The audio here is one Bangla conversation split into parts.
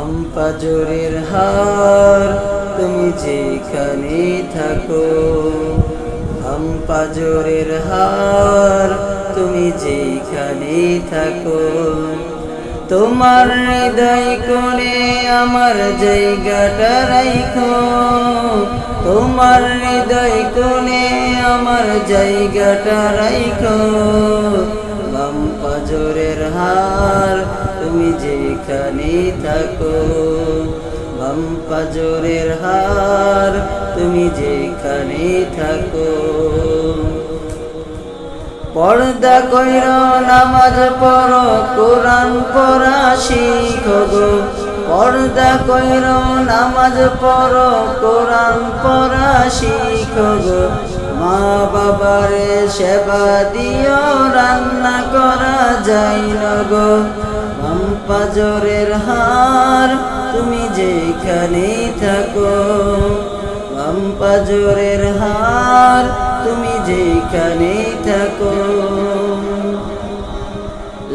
বাম পাজরের হার তুমি যেখানে থাকো, বাম পাজরের হার তুমি যেখানে থাকো। তোমার হৃদয় কোণে আমার জায়গাটা রাখো, তোমার হৃদয় কোণে আমার জায়গাটা রাখো। বাম পাজরের হার তুমি যেখানে থাকো, বাম পাজরের হার তুমি যেখানে থাকো। পর্দা কইরো নামাজ পড়ো, কোরআন পড়া শিখো গো। পর্দা কইরো নামাজ পড়ো, কোরআন পড়া শিখো গো। মা বাবারে সেবা দিও, রান্না করা যায় না গো। বাম পাজরের হার তুমি যেখানে থাকো, বাম পাজরের হার তুমি যেখানে থাকো।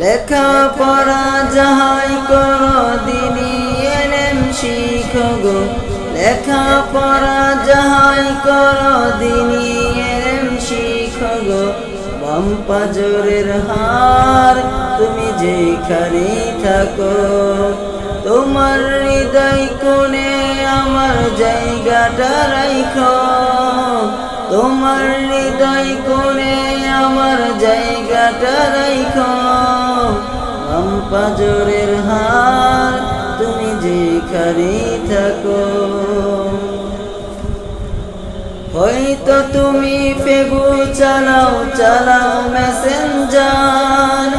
লেখা পড়া যাহাই করো, দিনী ইলম শিখো গো। লেখা পড়া যাহাই করো, দিনী ইলম শিখো গো। বাম পাজরের হার তুমি যেখানে থাকো, তোমার হৃদয় কোণে আমার জায়গাটা রাখো, তোমার হৃদয় কোণে আমার জায়গাটা রাখো। বাম পাজরের হার তুমি যেখানে থাকো। হয়তো তুমি ফেসবুক চালাও, চালাও মেসেঞ্জার,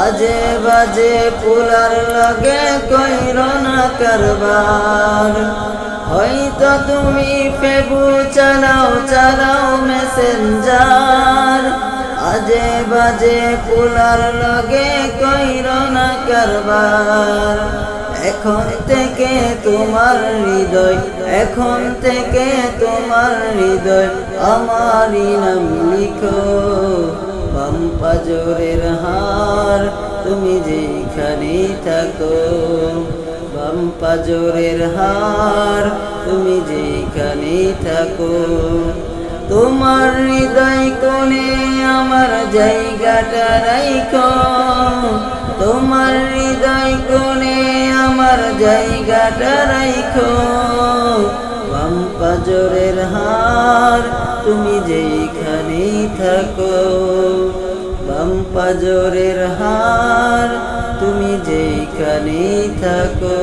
আজে বাজে পোলার লগে কইরো না কারবার। হয়তো তুমি ফেসবুক চালাও, চালাও মেসেঞ্জার, আজে বাজে পোলার লগে কইরো না কারবার। এখন থেকে তোমার হৃদয়, এখন থেকে তোমার হৃদয় আমারই নাম লিখো। বাম পাজরের হার তুমি যেখানে থাকো, বাম পাজরের হার তুমি যেখানে থাকো। তোমার হৃদয় কোণে আমার জায়গাটা রাখো, তোমার হৃদয় কোণে আমার জায়গাটা রাখো। বাম পাজরের হার তুমি যেখানে থাকো, বাম পাজরের হার তুমি যেখানে থাকো।